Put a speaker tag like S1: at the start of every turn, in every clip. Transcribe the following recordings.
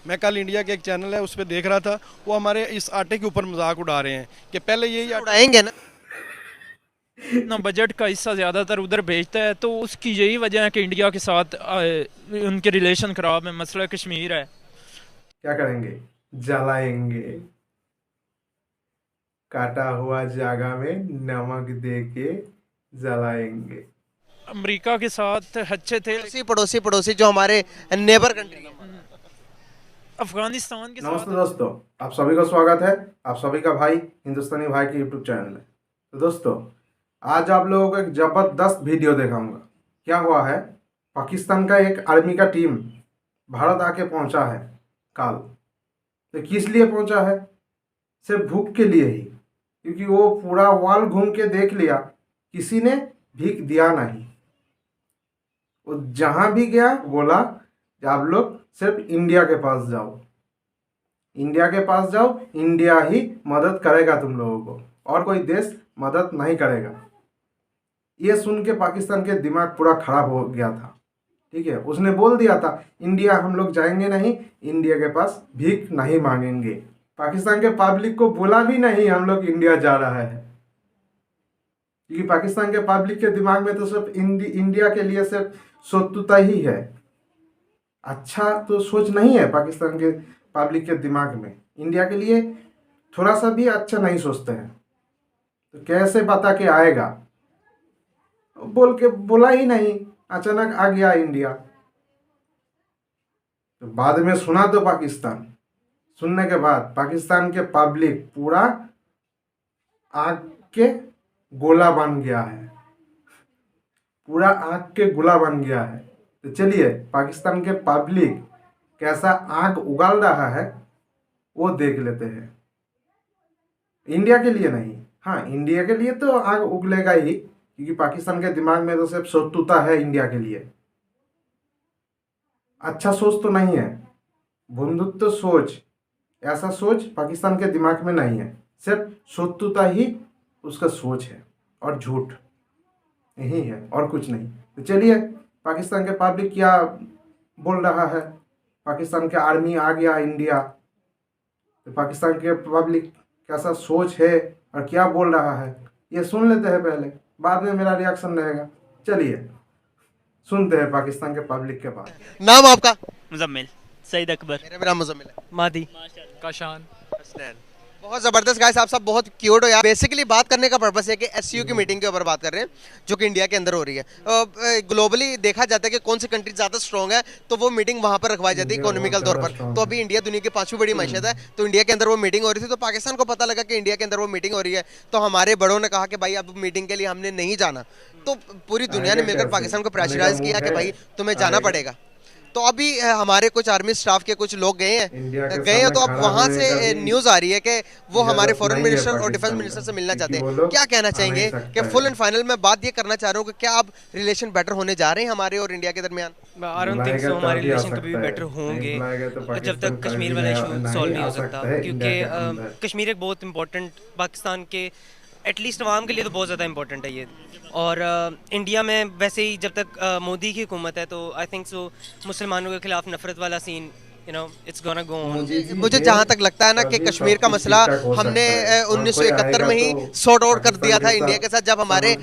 S1: मैं कल इंडिया के एक चैनल है उस पर देख रहा था, वो हमारे इस आटे के ऊपर मजाक उड़ा रहे हैं कि पहले यही आटा।
S2: उड़ाएंगे ना।
S3: अपना बजट का हिस्सा ज़्यादातर उधर भेजता है, तो उसकी यही वजह है कि इंडिया के साथ उनके रिलेशन ख़राब है। मसला कश्मीर है।
S4: क्या करेंगे? जलाएंगे। काटा हुआ जगह में नमक दे के जलाएंगे।
S3: अमेरिका के साथ अच्छे थे,
S2: पड़ोसी पड़ोसी पड़ोसी जो हमारे नेबर कंट्री है।
S3: अफगानिस्तान के
S4: नमस्ते
S3: साथ।
S4: दोस्तों, आप सभी का स्वागत है। आप सभी का भाई हिंदुस्तानी भाई के यूट्यूब चैनल में। तो दोस्तों, आज आप लोगों को एक ज़बरदस्त वीडियो दिखाऊंगा। क्या हुआ है, पाकिस्तान का एक आर्मी का टीम भारत आके पहुंचा है कल। तो किस लिए पहुंचा है? सिर्फ भूख के लिए ही, क्योंकि वो पूरा वॉल घूम के देख लिया, किसी ने भीख दिया नहीं। वो जहां भी गया बोला कि आप लोग सिर्फ इंडिया के पास जाओ, इंडिया के पास जाओ, इंडिया ही मदद करेगा तुम लोगों को, और कोई देश मदद नहीं करेगा। ये सुन के पाकिस्तान के दिमाग पूरा खराब हो गया था। ठीक है, उसने बोल दिया था इंडिया हम लोग जाएंगे नहीं, इंडिया के पास भीख नहीं मांगेंगे। पाकिस्तान के पब्लिक को बोला भी नहीं हम लोग इंडिया जा रहा है, क्योंकि पाकिस्तान के पब्लिक के दिमाग में तो सिर्फ इंडिया के लिए सिर्फ शत्रुता ही है। अच्छा तो सोच नहीं है पाकिस्तान के पब्लिक के दिमाग में। इंडिया के लिए थोड़ा सा भी अच्छा नहीं सोचते हैं। तो कैसे बता के आएगा? बोल के बोला ही नहीं, अचानक आ गया इंडिया। तो बाद में सुना तो पाकिस्तान, सुनने के बाद पाकिस्तान के पब्लिक पूरा आग के गोला बन गया है, पूरा आग के गोला बन गया है। तो चलिए पाकिस्तान के पब्लिक कैसा आग उगल रहा है वो देख लेते हैं। इंडिया के लिए नहीं, हाँ इंडिया के लिए तो आग उगलेगा ही, क्योंकि पाकिस्तान के दिमाग में तो सिर्फ शत्रुता है इंडिया के लिए। अच्छा सोच तो नहीं है, बंधुत्व सोच, ऐसा सोच पाकिस्तान के दिमाग में नहीं है। सिर्फ शत्रुता ही उसका सोच है, और झूठ यही है और कुछ नहीं। तो चलिए पाकिस्तान के पब्लिक क्या बोल रहा है। पाकिस्तान के आर्मी आ गया इंडिया, तो पाकिस्तान के पब्लिक कैसा सोच है और क्या बोल रहा है ये सुन लेते हैं पहले, बाद में मेरा रिएक्शन रहेगा। चलिए सुनते हैं पाकिस्तान के पब्लिक के बात।
S2: नाम आपका?
S5: मुजम्मिल सईद अकबर
S2: मेरा नाम मुजम्मिल है।
S5: मादी
S3: काशान।
S2: बहुत ज़बरदस्त गाइस, आप सब बहुत क्यूट हो यार। बेसिकली बात करने का पर्पस है कि एससीओ की मीटिंग के ऊपर बात कर रहे हैं, जो कि इंडिया के अंदर हो रही है। ग्लोबली देखा जाता है कि कौन सी कंट्री ज़्यादा स्ट्रॉन्ग है, तो वो मीटिंग वहाँ पर रखवाई जाती है इकोनॉमिकल तौर पर। तो अभी इंडिया दुनिया की 5वीं बड़ी मैशत है, तो इंडिया के अंदर वो मीटिंग हो रही थी। तो पाकिस्तान को पता लगा कि इंडिया के अंदर वो मीटिंग हो रही है, तो हमारे बड़ों ने कहा कि भाई अब मीटिंग के लिए हमने नहीं जाना। तो पूरी दुनिया ने मिलकर पाकिस्तान को प्रेशराइज किया कि भाई तुम्हें जाना पड़ेगा। तो अभी हमारे कुछ आर्मी स्टाफ के कुछ लोग गए हैं, तो अब वहां से न्यूज आ रही है कि वो हमारे फॉरेन मिनिस्टर और डिफेंस मिनिस्टर से मिलना चाहते हैं। क्या कहना चाहेंगे कि फुल एंड फाइनल में बात ये करना चाह रहा हूँ कि क्या अब रिलेशन बेटर होने जा रहे हैं हमारे और इंडिया के दरमियान?
S5: आई डोंट थिंक सो हमारे रिलेशन कभी भी बेटर होंगे जब तक कश्मीर वाला इशू सॉल्व नहीं हो सकता, क्योंकि कश्मीर एक बहुत इंपॉर्टेंट, पाकिस्तान के एटलीस्ट अवाम के लिए तो बहुत ज़्यादा इंपॉर्टेंट है ये। और इंडिया में वैसे ही जब तक मोदी की हुकूमत है, तो आई थिंक सो मुसलमानों के खिलाफ नफरत वाला scene it's gonna go on.
S2: मुझे जहां तक लगता है ना कि कश्मीर का मसला हमने 1971 में ही सॉर्ट आउट कर दिया था इंडिया के साथ, जब हमारे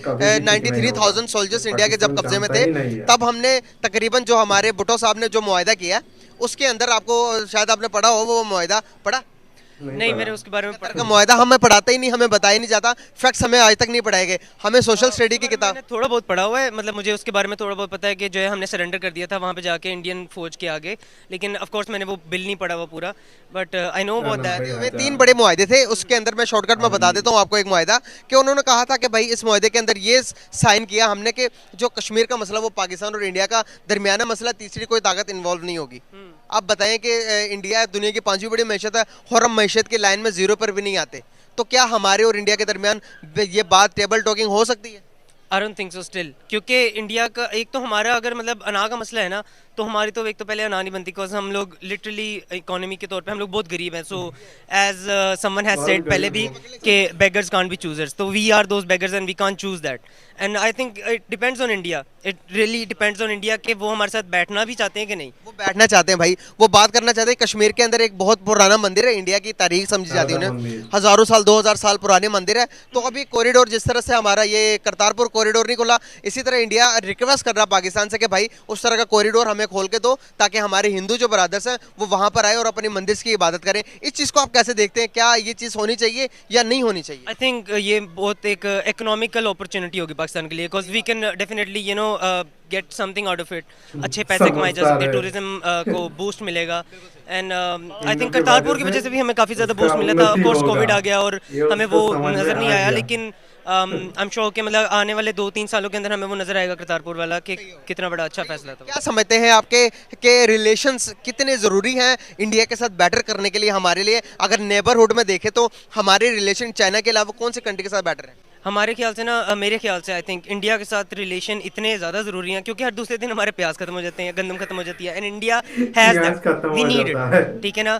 S2: 93,000 सोल्जर्स इंडिया के जब कब्जे में थे। तब हमने तकरीबन जो हमारे भुट्टो साहब ने जो मुआहिदा किया, उसके अंदर आपको शायद आपने पढ़ा हो, वो मुआहिदा पढ़ा
S5: नहीं, मैंने उसके बारे में
S2: का मुआहिदा हमें पढ़ाता ही नहीं, हमें बताया नहीं जाता, फैक्ट्स हमें आज तक नहीं पढ़ाए गए। हमें सोशल स्टडी की किताब
S5: मैंने थोड़ा बहुत पढ़ा हुआ है, मतलब मुझे उसके बारे में थोड़ा बहुत पता है कि जो है हमने सरेंडर कर दिया था वहाँ पे जाके इंडियन फौज के आगे। लेकिन ऑफ कोर्स मैंने वो बिल नहीं पढ़ा हुआ पूरा, but I know about that.
S2: 3 बड़े मुआहिदे थे, उसके अंदर मैं शॉर्टकट में बता देता हूँ आपको। एक मुआहिदा कि उन्होंने कहा था कि भाई इस मुआहिदे के अंदर ये साइन किया हमने कि जो कश्मीर का मसला वो पाकिस्तान और इंडिया का दरमियाना मसला, तीसरी कोई ताकत इन्वॉल्व नहीं होगी। आप बताएं कि इंडिया दुनिया की 5वीं बड़ी मैशत है और हम मैशत की लाइन में 0 पर भी नहीं आते, तो क्या हमारे और इंडिया के दरमियान ये बात टेबल टॉकिंग हो सकती है?
S5: आई डोंट थिंक सो स्टिल, क्योंकि इंडिया का एक तो हमारा अगर मतलब अना का मसला है ना, तो हमारी तो एक तो पहले आना नहीं बनती, बिकॉज हम लोग लिटरली इकोनॉमी के तौर पे हम लोग बहुत गरीब हैं. So as someone has said पहले भी कि बेगर्स कांट बी चूजर्स, तो we are those beggars and we can't choose that. And I think it depends on India, it really depends on India कि वो हमारे साथ बैठना भी चाहते हैं कि नहीं.
S2: वो बैठना चाहते हैं भाई, वो बात करना चाहते हैं. कश्मीर के अंदर एक बहुत पुराना मंदिर है, इंडिया की तारीख समझी जाती है उन्हें, हजारों साल 2000 साल पुराने मंदिर है. तो अभी कॉरिडोर जिस तरह से हमारा ये करतारपुर कॉरिडोर नहीं खुला, इसी तरह इंडिया रिक्वेस्ट कर रहा पाकिस्तान से कि भाई उस तरह का कॉरिडोर हमें खोल के दो, ताकि हमारे हिंदू जो ब्रदर्स हैं वो वहां पर आए और अपनी मंदिर की इबादत करें. इस चीज को आप कैसे देखते हैं, क्या ये चीज होनी चाहिए या नहीं होनी चाहिए?
S5: आई थिंक ये बहुत एक इकोनॉमिकल अपॉर्चुनिटी होगी पाकिस्तान के लिए, because we can definitely get something out of it. अच्छे पैसे कमाए जा सकते हैं, टूरिज्म को बूस्ट मिलेगा. एंड आई थिंक करतारपुर की वजह से भी हमें काफ़ी ज़्यादा बूस्ट मिला था. ऑफ कोर्स कोविड आ गया और हमें वो नज़र नहीं आया, लेकिन आई एम श्योर कि मतलब आने वाले 2-3 सालों के अंदर हमें वो नज़र आएगा करतारपुर वाला कि कितना बड़ा अच्छा फैसला था.
S2: क्या समझते हैं आपके के रिलेशंस कितने ज़रूरी हैं इंडिया के साथ बेटर करने के लिए हमारे लिए? अगर नेबरहुड में देखें तो हमारे रिलेशन चाइना के अलावा कौन से कंट्री के साथ बेटर है?
S5: हमारे ख्याल से ना, मेरे ख्याल से आई थिंक इंडिया के साथ रिलेशन इतने ज़्यादा ज़रूरी हैं, क्योंकि हर दूसरे दिन हमारे प्याज खत्म हो जाते हैं, गंदम खत्म हो जाती है, and India has that, we need it. ठीक है ना,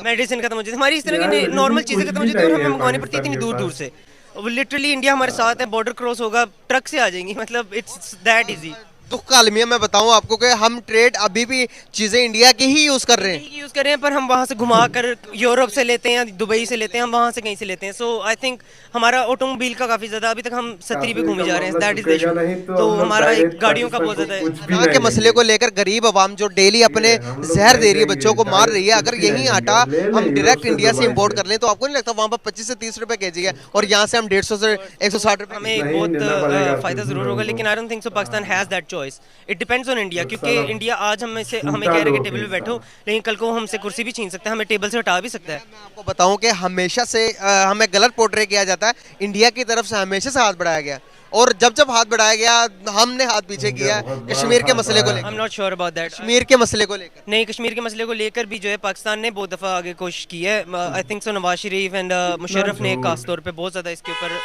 S5: मेडिसिन खत्म हो जाती है हमारी, इस तरह की नॉर्मल चीज़ें खत्म हो जाती है और हमें मंगवानी पड़ती है इतनी दूर दूर से. लिटरली इंडिया हमारे साथ है, बॉर्डर क्रॉस होगा ट्रक से आ जाएंगी, मतलब इट्स दैट इजी.
S2: दुख का अलमिया मैं बताऊं आपको कि हम ट्रेड अभी भी चीज़ें इंडिया की ही यूज़ कर रहे हैं.
S5: यूज़ कर रहे हैं, पर हम वहाँ से घुमा कर यूरोप से लेते हैं, दुबई से लेते हैं, हम वहाँ से कहीं से लेते हैं. सो आई थिंक हमारा ऑटोमोबाइल का काफ़ी ज़्यादा, अभी तक हम 70 पे घूमे जा रहे हैं, दैट इज द इशू. तो हमारा एक गाड़ियों का बहुत ज़्यादा है.
S2: आटा के मसले को लेकर गरीब आवाम जो डेली अपने जहर दे रही है, बच्चों को मार रही है, अगर यही आटा हम डायरेक्ट इंडिया से इम्पोर्ट कर लें तो आपको नहीं लगता वहाँ पर 25 से 30 रुपए केजी है और यहाँ से हम 150 से 160 रुपए?
S5: हमें एक बहुत फ़ायदा ज़रूर होगा, लेकिन आई don't think so Pakistan has that choice. It depends on India, क्योंकि इंडिया आज हमें कह रहे हैं कि टेबल पे बैठो, लेकिन कल को हमसे कुर्सी भी छीन सकता है, हमें टेबल से हटा भी सकता है.
S2: मैं आपको बताऊं कि हमेशा से हमें गलत पोर्ट्रे किया जाता है, इंडिया की तरफ से हमेशा से हाथ बढ़ाया गया, और जब जब हाथ बढ़ाया गया हमने हाथ पीछे किया कश्मीर के मसले को लेकर.
S5: I am not sure about that.
S2: Kashmir के मसले को लेकर
S5: नहीं, कश्मीर के मसले को लेकर भी जो है पाकिस्तान ने बहुत दफ़ा आगे कोशिश की है. I think so Nawaz Sharif and Musharraf ने खास तौर पे बहुत ज़्यादा इसके ऊपर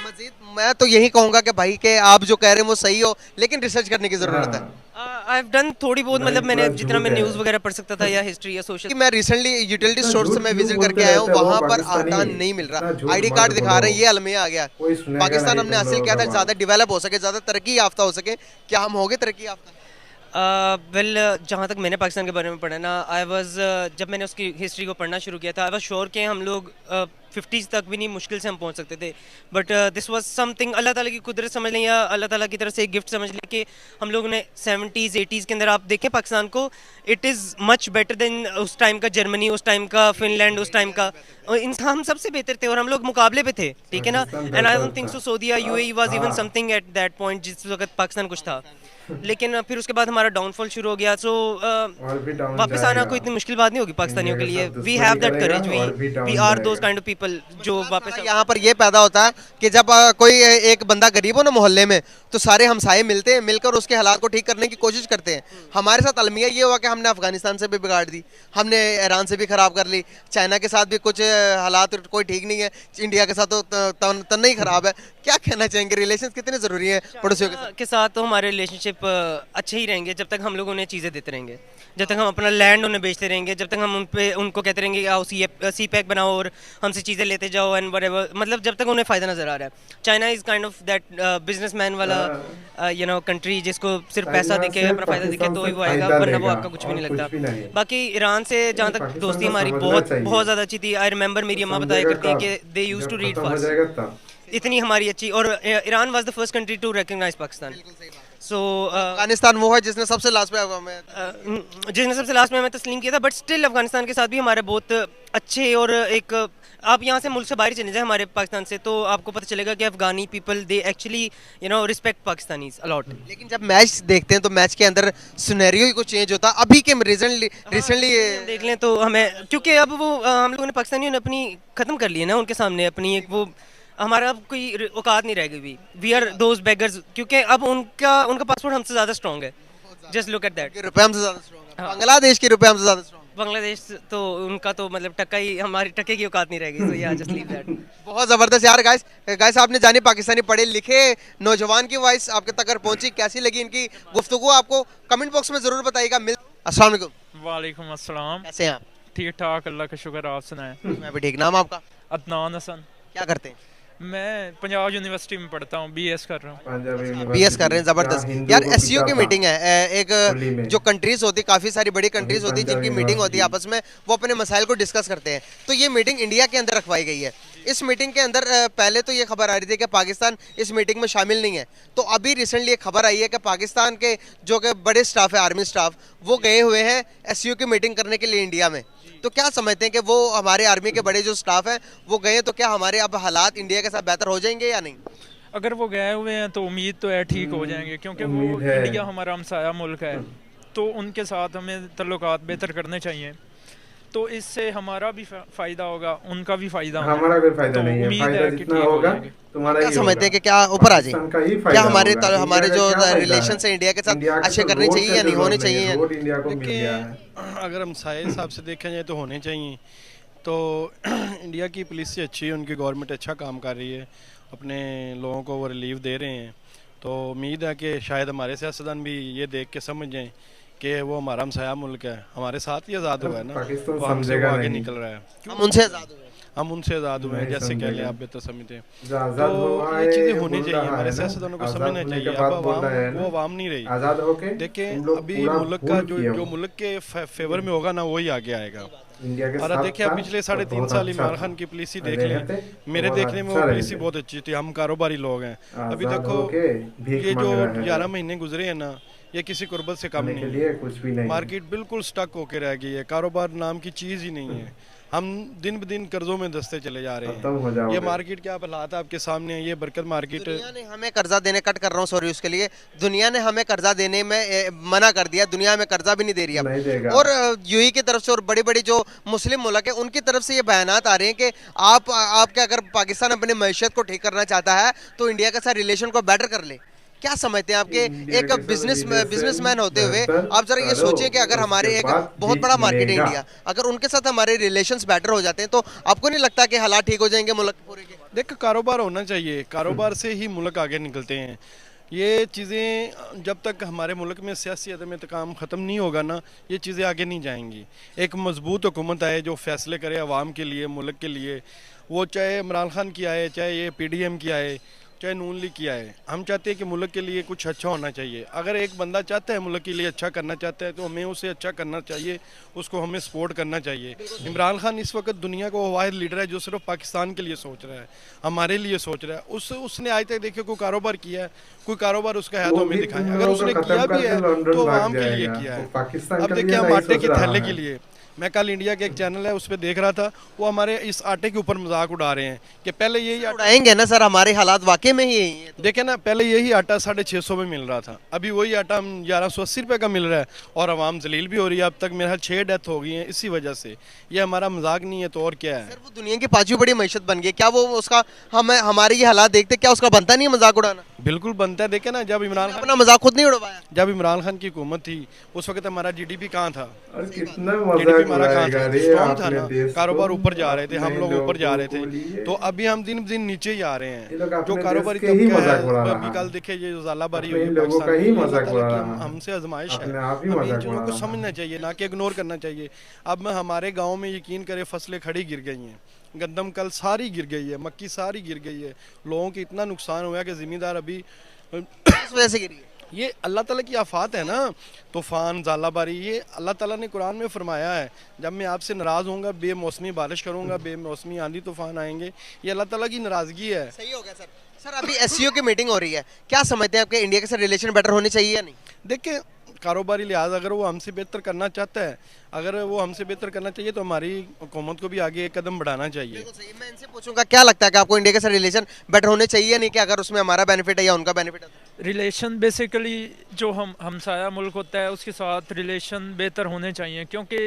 S2: मजीद मैं तो यही कहूँगा कि भाई के आप जो कह रहे हैं वो सही हो, लेकिन रिसर्च करने की ज़रूरत है.
S5: आई हैव डन थोड़ी बहुत, मतलब मैंने जितना मैं न्यूज़ वगैरह पढ़ सकता था या हिस्ट्री या सोशल.
S2: मैं रिसेंटली यूटिलिटी स्टोर से मैं विजिट करके आया हूँ, वहाँ पर आटा नहीं मिल रहा, आईडी कार्ड दिखा रहे हैं, ये अलमिया आ गया. पाकिस्तान हमने हासिल किया था ज़्यादा डेवलप हो सके, ज़्यादा तरक्की याफ्ता हो सके. क्या हम हो गए तरक्की याफ्ता?
S5: वेल जहाँ तक मैंने पाकिस्तान के बारे में पढ़ा ना, जब मैंने उसकी हिस्ट्री को पढ़ना शुरू किया था, आई वाज श्योर कि हम लोग 50s तक भी नहीं, मुश्किल से हम पहुँच सकते थे. बट दिस वाज समथिंग, अल्लाह ताला की कुदरत समझ लें या अल्लाह ताला की तरफ से एक गिफ्ट समझ लें कि हम लोगों ने 70s 80s के अंदर आप देखें पाकिस्तान को, it is much better than उस टाइम का जर्मनी, उस टाइम का फिनलैंड, उस टाइम का हम सबसे बेहतर थे और हम लोग मुकाबले पे थे. ठीक है ना, and I don't think so सऊदीया UAE was even something at that point जिस वक्त पाकिस्तान कुछ था. लेकिन फिर उसके बाद हमारा डाउनफॉल शुरू हो गया. सो वापस आना कोई इतनी मुश्किल बात नहीं होगी पाकिस्तानियों के लिए. We have that courage, we are those kind of people जो वापस.
S2: यहाँ पर ये पैदा होता है कि जब कोई एक बंदा गरीब हो ना मोहल्ले में, तो सारे हमसाये मिलते हैं, मिलकर उसके हालात को ठीक करने की कोशिश करते हैं. हमारे साथ अलमिया ये हुआ कि हमने अफगानिस्तान से भी बिगाड़ दी, हमने ईरान से भी खराब कर ली, चाइना के साथ भी कुछ हालात कोई ठीक नहीं है, इंडिया के साथ तो तन ही खराब है. क्या कहना चाहेंगे, रिलेशंस कितने ज़रूरी हैं पड़ोसियों के साथ?
S5: तो हमारे रिलेशनशिप अच्छे ही रहेंगे जब तक हम लोग उन्हें चीज़ें देते रहेंगे, जब तक हम अपना लैंड उन्हें बेचते रहेंगे, जब तक हम उनको कहते रहेंगे आओ सी पैक बनाओ और हमसे चीज़ें लेते जाओ एंड व्हाटएवर, मतलब जब तक उन्हें फ़ायदा नज़र आ रहा है. China is kind of that businessman वाला कंट्री जिसको सिर्फ पैसा दिखे, अपना फ़ायदा दिखे तो ही वो आएगा, वरना वो आपका कुछ भी नहीं लगता. बाकी ईरान से जहाँ तक दोस्ती हमारी बहुत ज़्यादा अच्छी थी. आई रिमेंबर मेरी अम्मा बताया करती हैं कि they used to read fast, इतनी हमारी अच्छी. और Iran was the first country to recognize Pakistan. So
S2: Afghanistan वो है जिसने सबसे लास्ट में हमें
S5: तस्लीम किया था. बट स्टिल अफगानिस्तान के साथ भी हमारे बहुत अच्छे, और एक आप यहाँ से मुल्क से बाहर चले जाए हमारे पाकिस्तान से, तो आपको पता चलेगा कि Afghani people they actually respect Pakistanis a lot.
S2: लेकिन जब मैच देखते हैं तो मैच के अंदर सिनेरियो ही कुछ चेंज होता है. अभी के रिसेंटली
S5: देख लें तो हमें, क्योंकि अब वो हम लोगों ने पाकिस्तानियों ने अपनी ख़त्म कर ली है ना उनके सामने अपनी एक वो, हमारा अब कोई औकात नहीं रह गई. वी आर दोज बेगर्स, क्योंकि अब उनका पासपोर्ट हमसे ज़्यादा स्ट्रॉन्ग है. Just look at that.
S2: रुपये हमसे ज़्यादा स्ट्रॉन्ग है, बांग्लादेश के रुपये हमसे ज़्यादा स्ट्रॉन्ग है.
S5: बांग्लादेश तो उनका तो मतलब टक्का ही, हमारी टक्के की औकात नहीं रहेगी, तो या जस्ट लीव दैट।
S2: बहुत जबरदस्त यार। गाइस आपने जाने पाकिस्तानी पढ़े लिखे नौजवान की वॉइस आपके तक अगर पहुंची, कैसी लगी इनकी गुफ्तगू आपको कमेंट बॉक्स में जरूर बताइएगा। अस्सलाम वालेकुम।
S3: वालेकुम अस्सलाम।
S2: कैसे हैं आप?
S3: ठीक ठाक, अल्लाह का शुक्र, आप सुनाएं।
S2: मैं भी ठीक। नाम आपका?
S3: अदनान हसन।
S2: क्या करते हैं?
S3: मैं पंजाब यूनिवर्सिटी में पढ़ता हूँ, बीएस कर रहा हूँ।
S2: बीएस कर रहे हैं, जबरदस्त यार। एससीओ की मीटिंग है, एक जो कंट्रीज होती, काफी सारी बड़ी कंट्रीज होती है जिनकी मीटिंग होती है आपस में, वो अपने मसाइल को डिस्कस करते हैं। तो ये मीटिंग इंडिया के अंदर रखवाई गई है। इस मीटिंग के अंदर पहले तो ये खबर आ रही थी कि पाकिस्तान इस मीटिंग में शामिल नहीं है, तो अभी रिसेंटली एक खबर आई है कि पाकिस्तान के जो कि बड़े स्टाफ है, आर्मी स्टाफ, वो गए हुए हैं एससीओ की मीटिंग करने के लिए इंडिया में। तो क्या समझते हैं कि वो हमारे आर्मी के बड़े जो स्टाफ हैं वो गए, तो क्या हमारे अब हालात इंडिया के साथ बेहतर हो जाएंगे या नहीं?
S3: अगर वो गए हुए हैं तो उम्मीद तो है ठीक हो जाएंगे, क्योंकि वो इंडिया हमारा हमसाया मुल्क है, तो उनके साथ हमें तल्लुकात बेहतर करने चाहिए। तो इससे हमारा भी फ़ायदा होगा, उनका भी फ़ायदा होगा।
S4: हमारा कोई फायदा
S3: तो
S4: नहीं है,
S3: उम्मीद
S4: फायदा
S3: है कि
S4: जितना
S3: ठीक हो
S4: होगा
S3: जाएंगे।
S4: तुम्हारा
S2: क्या
S4: ही
S2: समझते हैं
S4: होगा।
S2: कि क्या ऊपर आ जाए?
S4: पाकिस्तान का ही
S2: क्या
S4: फायदा
S2: हमारे
S4: होगा।
S2: हमारे
S4: इंडिया
S2: जो
S4: का क्या फायदा
S2: रिलेशन
S4: है?
S2: है इंडिया के
S4: इंडिया
S2: साथ
S4: के
S2: अच्छे
S4: तो
S2: करने
S4: रोड
S2: चाहिए
S4: का
S2: या नहीं होने
S4: जरूरत नहीं है,
S2: चाहिए?
S4: रोड इंडिया को मिल
S1: देखिए,
S4: गया है।
S1: अगर हम सारे हिसाब से देखें जाए तो होने चाहिए। तो इंडिया की पुलिस से अच्छी है, उनकी गवर्नमेंट अच्छा काम कर रही है, अपने लोगों को वो रिलीफ दे रहे हैं। तो उम्मीद है कि शायद हमारे सियासतदान भी ये देख के समझ जाएं कि वो हमारा हमसाया मुल्क है, हमारे साथ ही आज़ाद हुआ है ना,
S4: पाकिस्तान
S1: वो हमसे वो
S4: समझेगा
S1: आगे
S4: नहीं।
S1: निकल रहा है।
S2: हम उनसे आजाद हुए।
S1: हम उनसे आज़ाद हुए हैं,
S4: नहीं
S1: जैसे कह लें
S4: समझेगा।
S1: आप बेहतर समझते हैं।
S4: जो आजाद हुआ
S1: तो
S4: है
S1: ये चीज़ें
S4: ये
S1: होनी
S4: बोल
S1: चाहिए,
S4: रहा
S1: हमारे
S4: है ना,
S1: सियासतदानों को
S4: आजाद
S1: समझना
S4: होने
S1: चाहिए।
S4: के
S1: अब
S4: बाद बोल
S1: आवाम,
S4: रहा है
S1: वो
S4: ना,
S1: आवाम नहीं रही।
S4: आजाद होके
S1: देखिए
S4: तुम लोग
S1: अभी
S4: पूरा
S1: मुल्क
S4: भूल
S1: का
S4: किए हो।
S1: जो मुल्क के फेवर में होगा ना, वही आगे आएगा।
S4: इंडिया के
S1: और
S4: साथ
S1: देखिए अब
S4: था
S1: पिछले
S4: तो
S1: 3.5
S4: बहुत
S1: साल
S4: अच्छा
S1: इमरान
S4: था।
S1: खान की पॉलिसी देख
S4: रहे
S1: लें,
S4: थे,
S1: मेरे
S4: बहुत
S1: देखने में
S4: अच्छा
S1: वो
S4: रहे
S1: पॉलिसी
S4: थे।
S1: बहुत अच्छी थी। हम कारोबारी लोग हैं। अभी
S4: आजाद
S1: देखो
S4: होके भीख
S1: ये जो
S4: मांग रहे हैं
S1: 11 महीने गुजरे हैं ना, ये किसी कुर्बत से कम
S4: खाने
S1: नहीं
S4: के
S1: है।
S4: लिए कुछ भी नहीं है।
S1: मार्केट बिल्कुल स्टक होके रह गई है, कारोबार नाम की चीज़ ही नहीं है। हम दिन ब दिन कर्जों में दसते चले जा रहे
S4: खत्म हो
S1: हैं।
S4: जाओगे।
S1: ये मार्केट क्या हालात है आपके सामने है, ये बरकत मार्केट।
S2: दुनिया ने हमें कर्जा देने, कट कर रहा हूँ सॉरी उसके लिए, दुनिया ने हमें कर्जा देने में मना कर दिया। दुनिया में कर्जा भी नहीं दे रही अब।
S4: नहीं देगा।
S2: और यूएई की तरफ से और बड़ी बड़ी जो मुस्लिम मुल्क है उनकी तरफ से ये बयानात आ रहे हैं कि आपके अगर पाकिस्तान अपनी मैशियत को ठीक करना चाहता है तो इंडिया के साथ रिलेशन को बेटर कर ले। क्या समझते हैं आपके एक बिजनेसमैन होते हुए आप जरा ये सोचिए कि अगर हमारे एक बहुत बड़ा मार्केट है इंडिया, अगर उनके साथ हमारे रिलेशंस बेटर हो जाते हैं तो आपको नहीं लगता कि हालात ठीक हो जाएंगे मुल्क पूरे के?
S1: देखो कारोबार होना चाहिए, कारोबार से ही मुल्क आगे निकलते हैं। ये चीज़ें जब तक हमारे मुल्क में सियासी अदम इत्तेकाम ख़त्म नहीं होगा ना, ये चीज़ें आगे नहीं जाएंगी। एक मजबूत हुकूमत आए जो फैसले करे आवाम के लिए, मुल्क के लिए, वो चाहे इमरान खान की आए, चाहे ये PDM की आए, चाहे नून लीग की आए। हम चाहते हैं कि मुल्क के लिए कुछ अच्छा होना चाहिए। अगर एक बंदा चाहता है मुल्क के लिए अच्छा करना चाहता है तो हमें उसे अच्छा करना चाहिए, उसको हमें सपोर्ट करना चाहिए। इमरान खान इस वक्त दुनिया का वो वाहिद लीडर है जो सिर्फ पाकिस्तान के लिए सोच रहा है, हमारे लिए सोच रहा है। उसने आज तक देखिए कोई कारोबार किया है, कोई कारोबार उसका है तो हमें दिखाएं। अगर उसने किया भी है तो आवाम के लिए किया है। अब देखिए हम आटे के थैले के लिए, मैं कल इंडिया के एक चैनल है उस पर देख रहा था, वो हमारे इस आटे के ऊपर मजाक उड़ा रहे हैं कि पहले यही
S2: उड़ाएंगे ना सर, हमारे हालात वाकई में ही यही है।
S1: देखे ना, पहले यही आटा 650 में मिल रहा था, अभी वही आटा 1180 रुपये का मिल रहा है और आवाम जलील भी हो रही है। अब तक मेरे 6 डेथ हो गई हैं इसी वजह से। ये हमारा मजाक नहीं है तो और क्या है?
S2: सर वो दुनिया की 5वीं बड़ी मैशत बन गई, क्या वो उसका हमारे ये हालात देखते, क्या उसका बनता नहीं है मजाक उड़ाना?
S1: बिल्कुल बनता है। देखे ना, जब इमरान
S2: अपना मजाक खुद नहीं उड़वाया।
S1: जब इमरान खान की हुकूमत थी उस वक्त हमारा GDP कहाँ था?
S4: और कितना
S1: GDP
S4: मजाक
S1: हमारा कहाँ
S4: उड़ाएगा
S1: था?
S4: रे
S1: स्ट्रॉन्ग था
S4: अपने
S1: ना,
S4: देश को,
S1: कारोबार ऊपर जा रहे थे, हम
S4: अपने
S1: लोग ऊपर जा रहे
S4: लोगों को
S1: थे।
S4: लिए।
S1: तो अभी हम दिन ब दिन नीचे ही आ रहे
S4: ये लोग
S1: हैं।
S4: अपने
S1: जो कारोबारी
S4: देश के ही
S1: तबका
S4: मजाक उड़ा
S1: है,
S4: रहा
S1: अभी
S4: है।
S1: कल देखिए ये जो ज़ालाबारी
S4: अपने
S1: हुई है
S4: लोगों का
S1: पाकिस्तान
S4: ही
S1: में, ये
S4: मजाक
S1: अल्लाह
S4: उड़ा
S1: ताला
S4: रहा
S1: की
S4: है।
S1: हमसे आजमाइश है।
S4: अपने आप ही
S1: हमें इन
S4: मजाक
S1: चीज़ों
S4: उड़ा
S1: को
S4: रहा है।
S1: समझना चाहिए, ना कि इग्नोर करना चाहिए। अब हमारे गाँव में यकीन करे फसलें खड़ी गिर गई हैं, गंदम कल सारी गिर गई है, मक्की सारी गिर गई है, लोगों की इतना नुकसान हुआ कि ज़िम्मेदार अभी
S2: इस वजह से गिरी है।
S1: ये अल्लाह ताला की आफात है ना, तूफ़ान ज़ालाबारी, ये अल्लाह ताला ने कुरान में फरमाया है, जब मैं आपसे नाराज़ होऊंगा बेमौसमी बारिश करूंगा, बेमौसमी आंधी तूफ़ान आएंगे। ये अल्लाह ताला की नाराज़गी है।
S2: सही हो गया सर। सर अभी एससीओ की मीटिंग हो रही है, क्या समझते हैं आपके इंडिया के साथ रिलेशन बेटर होने चाहिए या नहीं?
S1: देखिए कारोबारी लिहाज अगर वो हमसे बेहतर करना चाहता है, अगर वो हमसे बेहतर करना चाहिए तो हमारी हुकूमत को भी आगे एक कदम बढ़ाना चाहिए।
S2: बिल्कुल सही। मैं इनसे पूछूंगा क्या लगता है कि आपको इंडिया के साथ रिलेशन बेटर होने चाहिए या नहीं, कि अगर उसमें हमारा बेनिफिट है या उनका बेनिफिट है?
S3: रिलेशन बेसिकली जो हम हमसाया मुल्क होता है उसके साथ रिलेशन बेहतर होने चाहिए, क्योंकि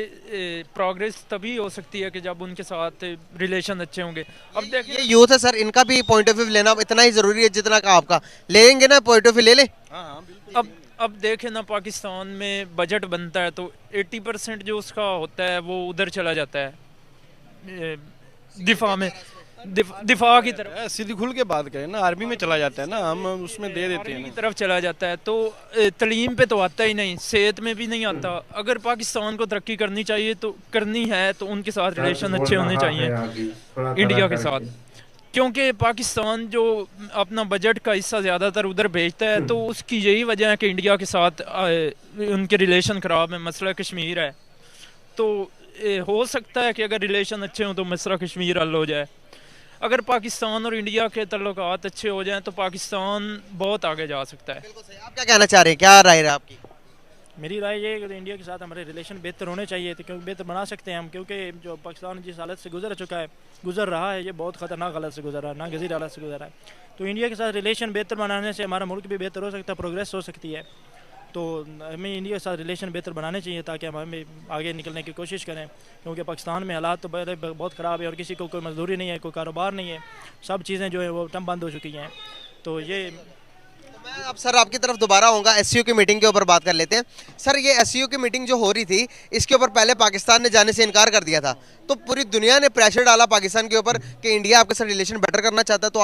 S3: प्रोग्रेस तभी हो सकती है कि जब उनके साथ रिलेशन अच्छे होंगे। अब देखिए
S2: ये यूथ है सर, इनका भी पॉइंट ऑफ व्यू लेना इतना ही जरूरी है जितना का आपका। लेंगे ना पॉइंट ऑफ व्यू, ले ले।
S1: हाँ बिल्कुल।
S3: अब देखें ना, पाकिस्तान में बजट बनता है तो 80% जो उसका होता है वो उधर चला जाता है, ए, दिफा में, दिफा की तरफ,
S1: सीधी खुल के बात करें ना, आर्मी में चला जाता है ना, हम उसमें दे देते
S3: आर्मी
S1: हैं
S3: की
S1: ना।
S3: तरफ चला जाता है। तो तालीम पे तो आता ही नहीं, सेहत में भी नहीं आता। अगर पाकिस्तान को तरक्की करनी चाहिए तो करनी है तो उनके साथ
S4: सच
S3: रिलेशन
S4: बोल
S3: अच्छे होने
S4: रहा है
S3: चाहिए
S4: अभी थोड़ा
S3: इंडिया
S4: थोड़ा
S3: के
S4: करके।
S3: साथ, क्योंकि पाकिस्तान जो अपना बजट का हिस्सा ज़्यादातर उधर भेजता है, तो उसकी यही वजह है कि इंडिया के साथ उनके रिलेशन ख़राब है। मसला कश्मीर है, तो हो सकता है कि अगर रिलेशन अच्छे हों तो मसला कश्मीर हल हो जाए। अगर पाकिस्तान और इंडिया के तल्लुकात अच्छे हो जाएं तो पाकिस्तान बहुत आगे जा सकता है।
S2: बिल्कुल सही। आप क्या कहना चाह रहे हैं, क्या राय है आपकी?
S6: मेरी राय ये है कि इंडिया के साथ हमारे रिलेशन बेहतर होने चाहिए, तो क्योंकि बेहतर बना सकते हैं हम, क्योंकि जो पाकिस्तान जिस हालत से गुजर रहा है, ये बहुत ख़तरनाक हालत से गुजर रहा है, नागज़ीर हालत से गुजर रहा है। तो इंडिया के साथ रिलेशन बेहतर बनाने से हमारा मुल्क भी बेहतर हो सकता है, प्रोग्रेस हो सकती है। तो हमें इंडिया के साथ रिलेशन बेहतर बनाने चाहिए ताकि हम आगे निकलने की कोशिश करें, क्योंकि पाकिस्तान में हालात तो पहले बहुत ख़राब है और किसी को कोई मजदूरी नहीं है, कोई कारोबार नहीं है, सब चीज़ें जो है वो टम बंद हो चुकी हैं। तो ये
S2: मैं अब सर आपकी तरफ दोबारा आऊँगा, एससीओ की मीटिंग के ऊपर बात कर लेते हैं। सर ये एससीओ की मीटिंग जो हो रही थी, इसके ऊपर पहले पाकिस्तान ने जाने से इनकार कर दिया था, तो पूरी दुनिया ने प्रेशर डाला पाकिस्तान के ऊपर कि इंडिया आपके साथ रिलेशन बेटर करना चाहता है, तो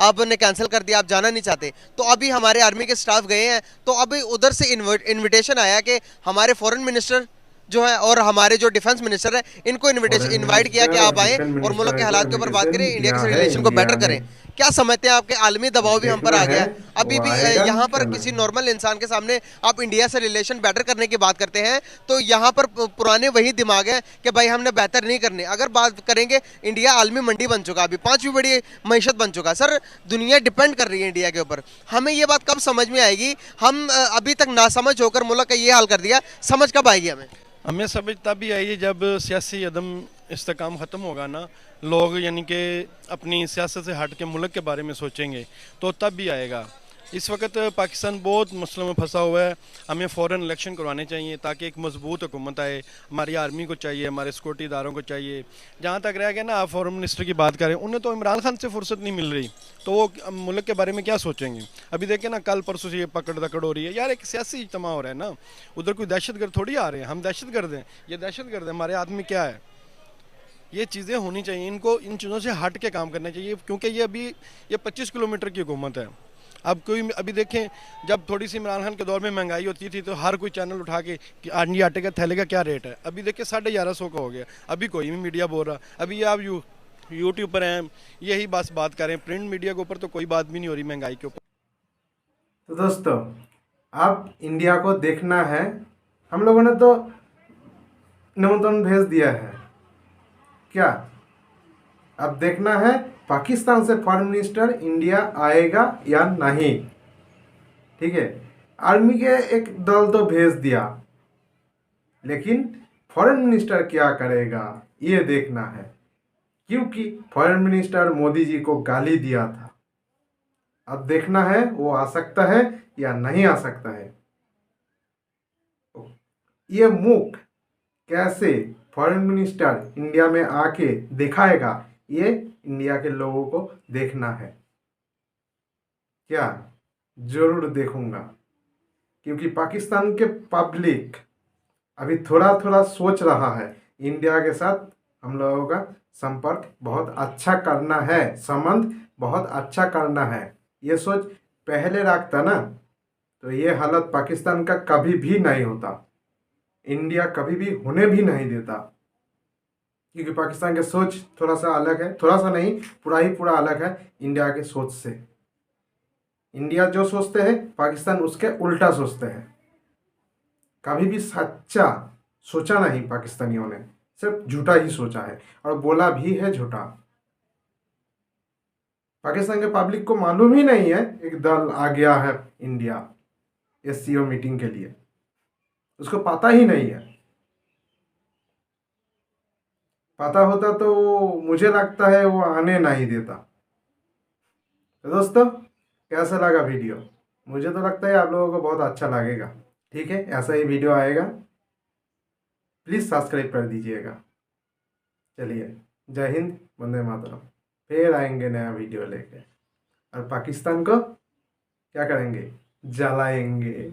S2: आपने कैंसिल कर दिया, आप जाना नहीं चाहते। तो अभी हमारे आर्मी के स्टाफ गए हैं, तो अभी उधर से इन्विटेशन आया कि हमारे फॉरेन मिनिस्टर जो है और हमारे जो डिफेंस मिनिस्टर है, इनको इनवाइट किया कि आप आए और मुल्क के हालात के ऊपर बात करें, इंडिया के रिलेशन को बेटर करें। क्या समझते हैं आपके आलमी दबाव भी हम पर आ गया है, अभी भी यहाँ पर किसी नॉर्मल इंसान के सामने आप इंडिया से रिलेशन बेटर करने की बात करते हैं, तो यहाँ पर पुराने वही दिमाग है कि भाई हमने बेहतर नहीं करने। अगर बात करेंगे, इंडिया आलमी मंडी बन चुका, अभी 5वीं बड़ी मीशत बन चुका सर, दुनिया डिपेंड कर रही है इंडिया के ऊपर। हमें ये बात कब समझ में आएगी? हम अभी तक नासमझ होकर मुल्क का ये हाल कर दिया, समझ कब आएगी
S1: हमें समझ तभी आई जब सियासी अदम इस्तेकाम ख़त्म होगा ना, लोग यानी कि अपनी सियासत से हट के मुल्क के बारे में सोचेंगे, तो तब भी आएगा। इस वक्त पाकिस्तान बहुत मसलों में फंसा हुआ है। हमें फ़ौरन इलेक्शन करवाने चाहिए ताकि एक मजबूत हुकूमत आए। हमारी आर्मी को चाहिए, हमारे सिक्योरिटी इदारों को चाहिए। जहाँ तक रह गया ना, आप फॉरेन मिनिस्टर की बात करें, उन्हें तो इमरान खान से फुर्सत नहीं मिल रही, तो वो मुल्क के बारे में क्या सोचेंगे? अभी देखें ना, कल परसों से ये पकड़ दकड़ हो रही है यार, एक सियासी इज्तिमा हो रहा है ना, उधर कोई दहशतगर्द थोड़ी आ रहे हैं। हम दहशतगर्द हैं, ये दहशतगर्द है, हमारे हाथ में क्या है? ये चीज़ें होनी चाहिए, इनको इन चीज़ों से हट के काम करना चाहिए, क्योंकि ये 25 किलोमीटर की हुकूमत है। अब कोई अभी देखें, जब थोड़ी सी इमरान खान के दौर में महंगाई होती थी तो हर कोई चैनल उठा के कि आज आटे का थैले का क्या रेट है, अभी देखिए 1150 का हो गया। अभी कोई भी मीडिया बोल रहा, अभी ये आप यूट्यूब पर हैं, यही बस बात करें, प्रिंट मीडिया के ऊपर तो कोई बात भी नहीं हो रही महंगाई के ऊपर।
S4: तो दोस्तों, अब इंडिया को देखना है, हम लोगों ने तो निमंत्रण भेज दिया है, क्या अब देखना है पाकिस्तान से फॉरेन मिनिस्टर इंडिया आएगा या नहीं। ठीक है, आर्मी के एक दल तो भेज दिया, लेकिन फॉरेन मिनिस्टर क्या करेगा ये देखना है, क्योंकि फॉरेन मिनिस्टर मोदी जी को गाली दिया था। अब देखना है वो आ सकता है या नहीं आ सकता है। ये मुख कैसे फॉरेन मिनिस्टर इंडिया में आके दिखाएगा, ये इंडिया के लोगों को देखना है। क्या जरूर देखूंगा, क्योंकि पाकिस्तान के पब्लिक अभी थोड़ा थोड़ा सोच रहा है इंडिया के साथ हम लोगों का संपर्क बहुत अच्छा करना है, संबंध बहुत अच्छा करना है। ये सोच पहले रखता ना, तो ये हालत पाकिस्तान का कभी भी नहीं होता, इंडिया कभी भी होने भी नहीं देता। क्योंकि पाकिस्तान की सोच थोड़ा सा अलग है, थोड़ा सा नहीं, पूरा ही पूरा अलग है इंडिया के सोच से। इंडिया जो सोचते हैं, पाकिस्तान उसके उल्टा सोचते हैं। कभी भी सच्चा सोचा नहीं पाकिस्तानियों ने, सिर्फ झूठा ही सोचा है और बोला भी है झूठा। पाकिस्तान के पब्लिक को मालूम ही नहीं है एक दल आ गया है इंडिया एससीओ मीटिंग के लिए, उसको पता ही नहीं है। पता होता तो मुझे लगता है वो आने नहीं देता। तो दोस्तों, कैसा लगा वीडियो? मुझे तो लगता है आप लोगों को बहुत अच्छा लगेगा। ठीक है, ऐसा ही वीडियो आएगा, प्लीज़ सब्सक्राइब कर दीजिएगा। चलिए, जय हिंद, वंदे मातरम। फिर आएंगे नया वीडियो लेके, और पाकिस्तान को क्या करेंगे? जलाएंगे।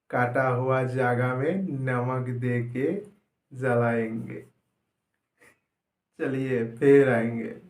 S4: काटा हुआ जागा में नमक दे के जलाएंगे। चलिए फिर आएंगे।